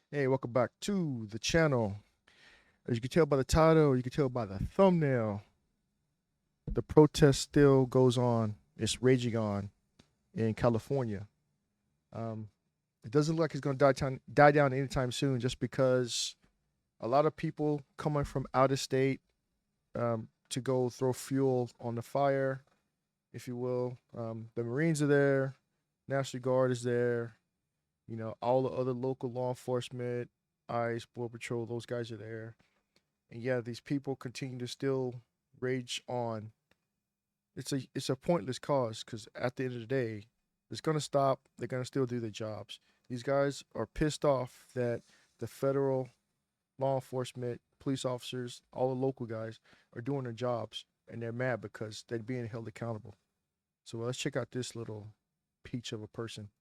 Hey, welcome back to the channel. As you can tell by the title, you can tell by the thumbnail, the protest still goes on. It's raging on in California. Um, it doesn't look like it's going to die down anytime soon just because a lot of people coming from out of state to go throw fuel on the fire, if you will. The Marines are there, National Guard is there, all the other local law enforcement, ICE, Border Patrol, those guys are there. And yeah, these people continue to still rage on. It's a pointless cause because at the end of the day, it's gonna stop. They're gonna still do their jobs. These guys are pissed off that the federal law enforcement, police officers, all the local guys are doing their jobs, and they're mad because they're being held accountable. So let's check out this little peach of a person.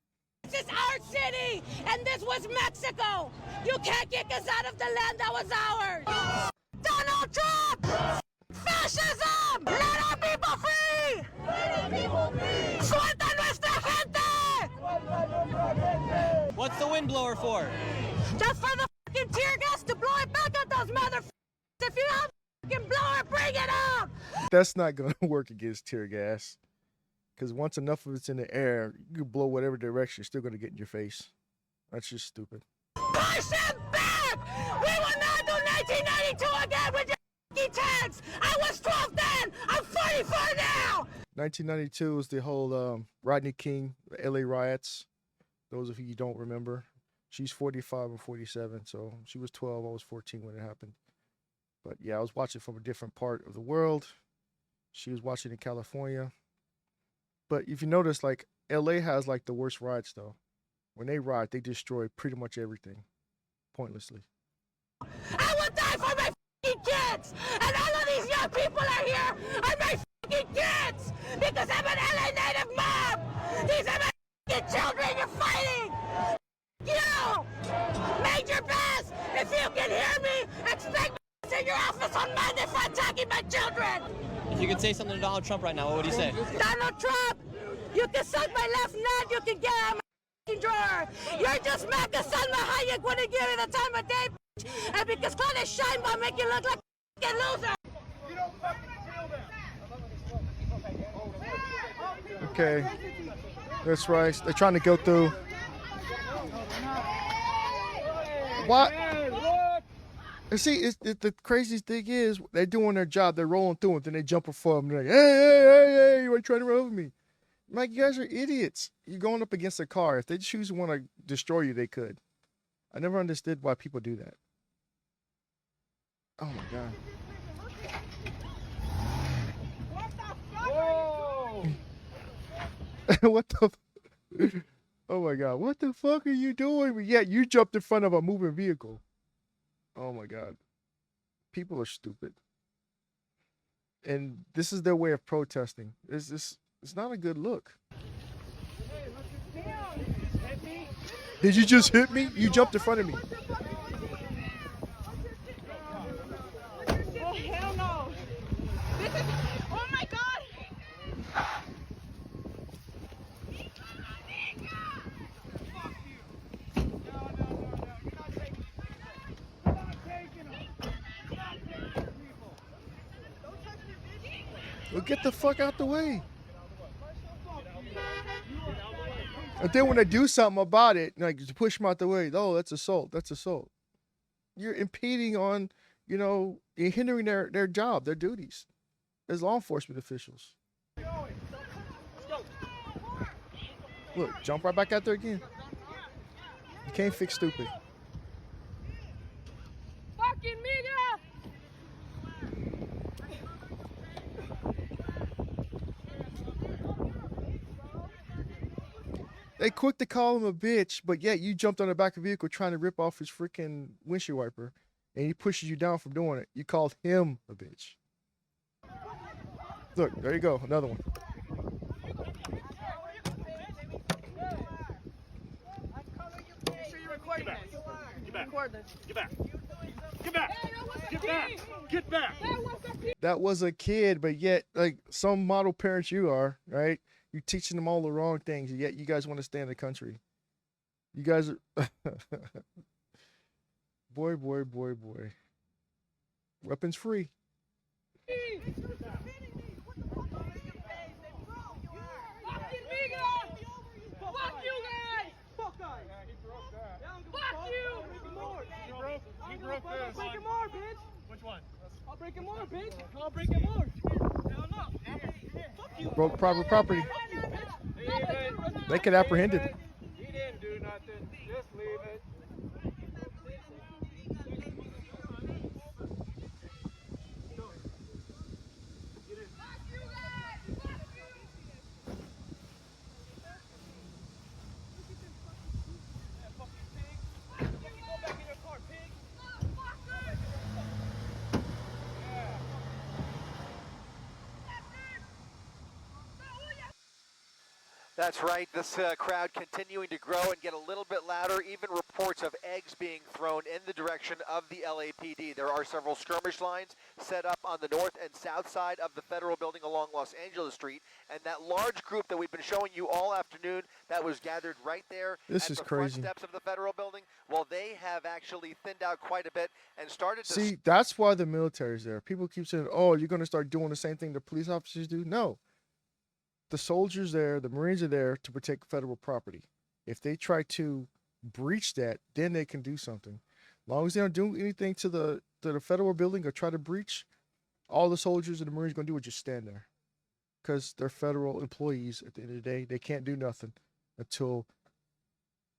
This is our city, and this was Mexico. You can't kick us out of the land that was ours. Donald Trump! Fascism! Let our people free! Let our people free! Suelta nuestra gente! What's the windblower for? Just for the fucking tear gas to blow it back at those motherfuckers. If you have a fucking blower, bring it up! That's not gonna work against tear gas. Because once enough of it's in the air, you can blow whatever direction, it's still going to get in your face. That's just stupid. Push him back! We will not do 1992 again with your tanks! I was 12 then! I'm 44 now! 1992 was the whole Rodney King, LA riots. Those of you who don't remember. She's 45 and 47, so she was 12, I was 14 when it happened. But yeah, I was watching from a different part of the world. She was watching in California. But if you notice, like, LA has like the worst riots though. When they riot, they destroy pretty much everything, pointlessly. I will die for my fucking kids! And all of these young people are here are my fucking kids! Because I'm an LA native mom! These are my fucking children you're fighting! You! Major Bass, if you can hear me, expect me in your office on Monday for attacking my children! If you could say something to Donald Trump right now, what would you say? Donald Trump, you can suck my left nut, you can get out of my drawer. You're just Mecca Salma Hayek wouldn't give you the time of day, bitch. And because Claudia Sheinbaum make you look like a loser. You don't fucking kill them. Okay, that's right. They're trying to go through. What? And see, the craziest thing is they're doing their job. They're rolling through it. Then they jump for them. They're like, hey, you ain't trying to run over me. I'm like, you guys are idiots. You're going up against a car. If they choose to want to destroy you, they could. I never understood why people do that. Oh, my God. Whoa! What the... Oh, my God. What the fuck are you doing? Yeah, you jumped in front of a moving vehicle. Oh my God. People are stupid. And this is their way of protesting. It's not a good look. Did you just hit me? You jumped in front of me. Oh, hell no. This is, oh my God. Well, get the fuck out the way. And then when they do something about it, like to push them out the way, oh, that's assault. That's assault. You're impeding on, you're hindering their job, their duties as law enforcement officials. Look, jump right back out there again. You can't fix stupid. Fucking media! They quick to call him a bitch, but yet you jumped on the back of the vehicle trying to rip off his freaking windshield wiper, and he pushes you down from doing it. You called him a bitch. Look, there you go, another one. That was a kid, but yet, like, some model parents you are, right? You're teaching them all the wrong things, and yet you guys want to stay in the country. You guys are... Boy, boy, boy, boy. Weapons free. Broke private property. They could apprehend him. He didn't do nothing. Just leave it. That's right. This crowd continuing to grow and get a little bit louder. Even reports of eggs being thrown in the direction of the LAPD. There are several skirmish lines set up on the north and south side of the federal building along Los Angeles Street. And that large group that we've been showing you all afternoon that was gathered right there This at is the crazy. front steps of the federal building, well, they have actually thinned out quite a bit and started to... See, that's why the military's there. People keep saying, oh, you're going to start doing the same thing the police officers do. No. The soldiers there, the Marines are there to protect federal property. If they try to breach that, then they can do something. As long as they don't do anything to the federal building or try to breach, all the soldiers and the Marines going to do is just stand there. Because they're federal employees at the end of the day. They can't do nothing until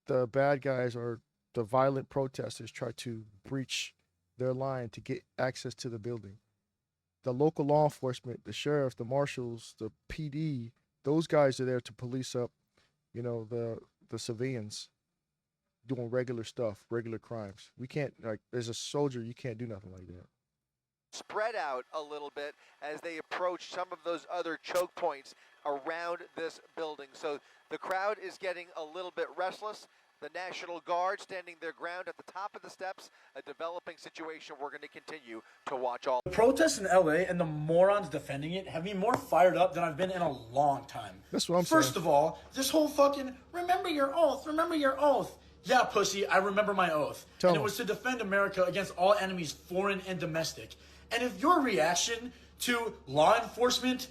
the bad guys or the violent protesters try to breach their line to get access to the building. The local law enforcement, the sheriff, the marshals, the PD, those guys are there to police up, you know, the civilians doing regular stuff, regular crimes. We can't, like, as a soldier, you can't do nothing like that. spread out a little bit as they approach some of those other choke points around this building. So the crowd is getting a little bit restless. The National Guard standing their ground at the top of the steps, a developing situation we're going to continue to watch all. The protests in LA and the morons defending it have me more fired up than I've been in a long time. That's what I'm First saying. of all, this whole fucking remember your oath, remember your oath. Yeah, pussy, I remember my oath. Tell and it me. was to defend America against all enemies, foreign and domestic. And if your reaction to law enforcement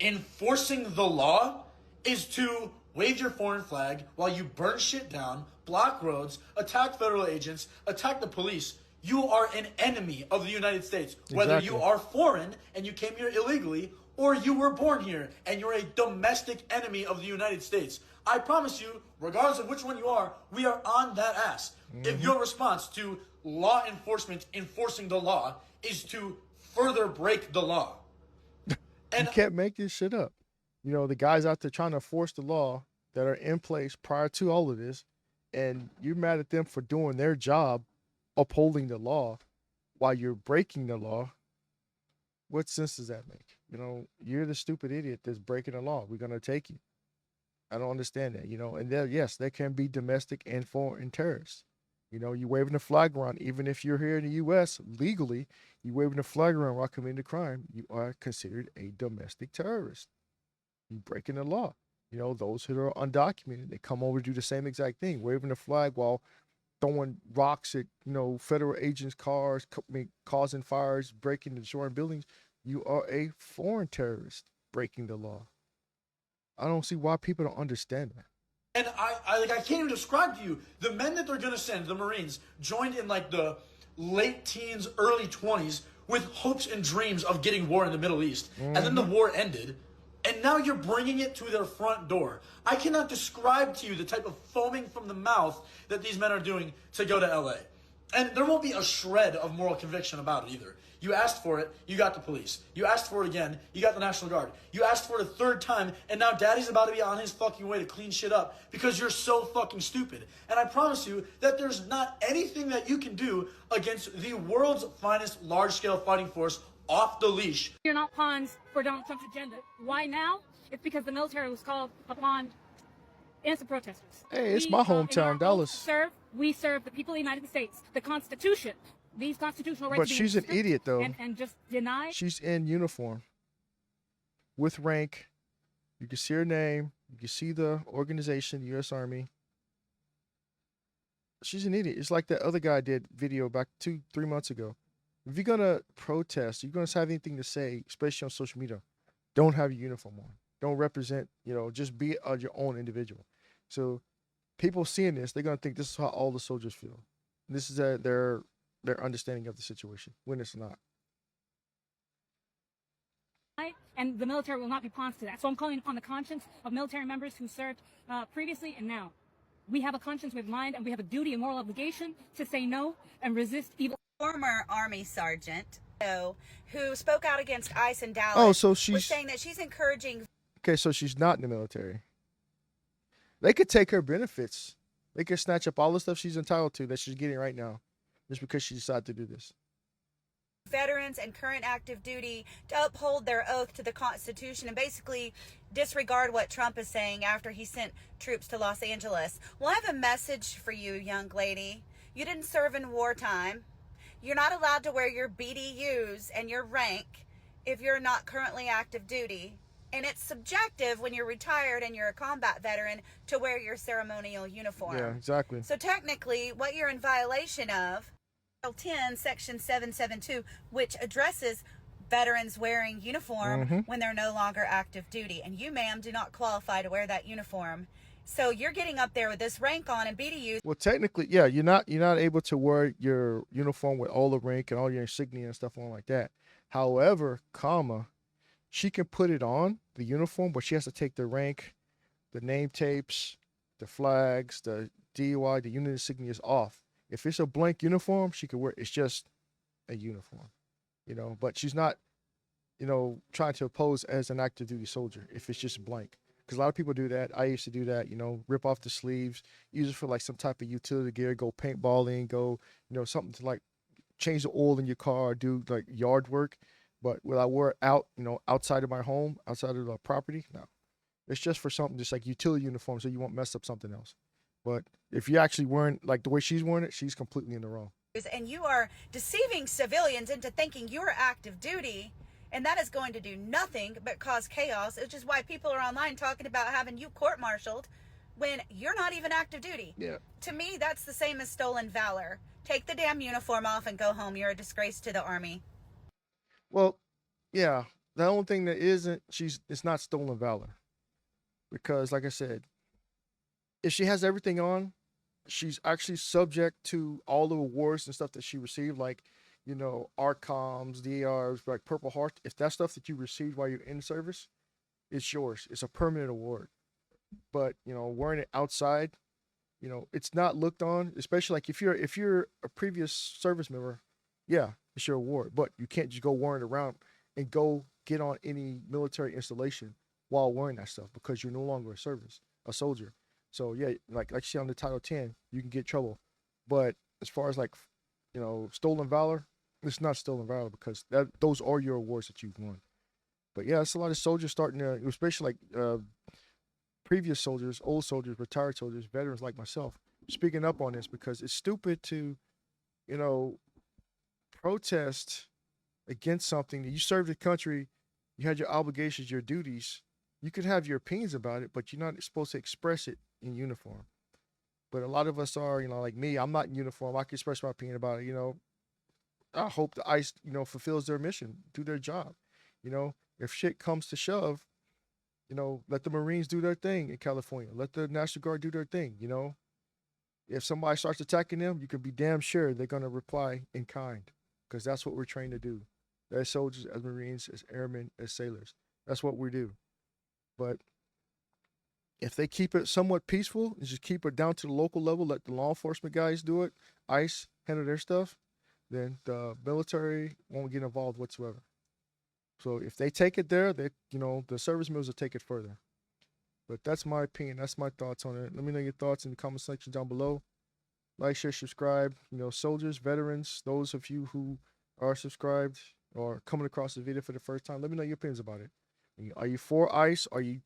enforcing the law is to wave your foreign flag while you burn shit down, block roads, attack federal agents, attack the police, you are an enemy of the United States. Whether you Exactly. are foreign and you came here illegally, or you were born here and you're a domestic enemy of the United States. I promise you, regardless of which one you are, we are on that ass. If your response to law enforcement enforcing the law is to further break the law. And You can't make this shit up. You know, the guys out there trying to enforce the law that are in place prior to all of this, and you're mad at them for doing their job, upholding the law, while you're breaking the law. What sense does that make? You know, you're the stupid idiot that's breaking the law. We're going to take you. I don't understand that, you know. And there, yes, there can be domestic and foreign terrorists. You know, you waving the flag around, even if you're here in the U.S. legally, you waving the flag around while committing a crime, you are considered a domestic terrorist. You breaking the law. You know, those who are undocumented, they come over to do the same exact thing, waving the flag while throwing rocks at, you know, federal agents' cars, causing fires, breaking and destroying buildings. You are a foreign terrorist breaking the law. I don't see why people don't understand that. And I can't even describe to you the men that they're gonna send, the Marines, joined in like the late teens, early 20s with hopes and dreams of getting war in the Middle East. And then the war ended. And now you're bringing it to their front door. I cannot describe to you the type of foaming from the mouth that these men are doing to go to LA. And there won't be a shred of moral conviction about it either. You asked for it, you got the police. You asked for it again, you got the National Guard. You asked for it a third time, and now Daddy's about to be on his fucking way to clean shit up because you're so fucking stupid. And I promise you that there's not anything that you can do against the world's finest large-scale fighting force off the leash. You're not pawns for Donald Trump's agenda. Why now? It's because the military was called upon innocent protesters. Hey, it's We, my in our hometown, oath Dallas. We serve the people of the United States. The Constitution, these constitutional rights. But being she's an stripped idiot, though. And just denied. She's in uniform with rank. You can see her name. You can see the organization, the U.S. Army. she's an idiot. It's like that other guy did video back 2-3 months ago. If you're gonna protest, you're gonna have anything to say, especially on social media, don't have your uniform on. Don't represent, just be your own individual. So people seeing this, they're gonna think this is how all the soldiers feel. This is their understanding of the situation when it's not. And the military will not be pawns to that. So I'm calling upon the conscience of military members who served previously and now. We have a conscience with mind, and we have a duty and moral obligation to say no and resist evil. Former Army sergeant who spoke out against ICE in Dallas Oh, so was she's saying that she's encouraging okay. So she's not in the military. They could take her benefits. They could snatch up all the stuff she's entitled to that she's getting right now, just because she decided to do this. veterans and current active duty to uphold their oath to the Constitution and basically disregard what Trump is saying after he sent troops to Los Angeles. Well, I have a message for you, young lady. You didn't serve in wartime. You're not allowed to wear your BDUs and your rank if you're not currently active duty. And it's subjective when you're retired and you're a combat veteran to wear your ceremonial uniform. Yeah, exactly. So technically, what you're in violation of, Title 10, Section 772, which addresses veterans wearing uniform when they're no longer active duty. And you, ma'am, do not qualify to wear that uniform. So you're getting up there with this rank on and BDUs. Well, technically, yeah, you're not able to wear your uniform with all the rank and all your insignia and stuff on like that. However, she can put it on the uniform, but she has to take the rank, the name tapes, the flags, the DUI, the unit insignias off. If it's a blank uniform, she can wear it's just a uniform, but she's not, trying to pose as an active duty soldier if it's just blank. Because a lot of people do that. I used to do that, rip off the sleeves, use it for like some type of utility gear, go paintballing, go, something to like change the oil in your car, do like yard work. But will I wear it out, outside of my home, outside of the property? No. It's just for something just like utility uniform so you won't mess up something else. But if you're actually wearing like the way she's wearing it, she's completely in the wrong. And you are deceiving civilians into thinking you're active duty, and that is going to do nothing but cause chaos, which is why people are online talking about having you court-martialed when you're not even active duty. Yeah. To me, that's the same as stolen valor. Take the damn uniform off and go home. You're a disgrace to the Army. Well, yeah. The only thing that it's not stolen valor. Because like I said, if she has everything on, she's actually subject to all the awards and stuff that she received, like, ARCOMs, DARs, like Purple Heart. If that stuff that you received while you're in service, it's yours. It's a permanent award. But, wearing it outside, it's not looked on, especially like if you're a previous service member, yeah, it's your award. But you can't just go wearing it around and go get on any military installation while wearing that stuff because you're no longer a soldier. So yeah, like you see on the Title 10, you can get trouble. But as far as like, stolen valor, it's not stolen valor because those are your awards that you've won. But yeah, it's a lot of soldiers starting to, especially like previous soldiers, old soldiers, retired soldiers, veterans like myself, speaking up on this because it's stupid to, protest against something that you served the country, you had your obligations, your duties. You could have your opinions about it, but you're not supposed to express it in uniform. But a lot of us are, like me, I'm not in uniform. I can express my opinion about it, I hope the ICE, fulfills their mission, do their job. If shit comes to shove, let the Marines do their thing in California. Let the National Guard do their thing, If somebody starts attacking them, you can be damn sure they're going to reply in kind because that's what we're trained to do. As soldiers, as Marines, as airmen, as sailors. That's what we do. But if they keep it somewhat peaceful and just keep it down to the local level, let the law enforcement guys do it, ICE handle their stuff, then the military won't get involved whatsoever. So if they take it there, the service members will take it further. But that's my opinion. That's my thoughts on it. Let me know your thoughts in the comment section down below. Like, share, subscribe. Soldiers, veterans, those of you who are subscribed or coming across the video for the first time, let me know your opinions about it. Are you for ICE? Are you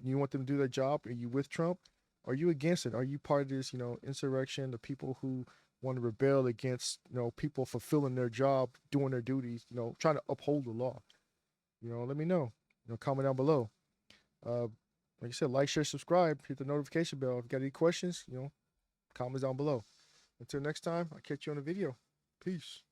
want them to do their job? Are you with Trump? Are you against it? Are you part of this, insurrection, the people who want to rebel against, people fulfilling their job, doing their duties, trying to uphold the law? Let me know. Comment down below. Like I said, like, share, subscribe, hit the notification bell. If you got any questions, comments down below. Until next time, I'll catch you on the video. Peace.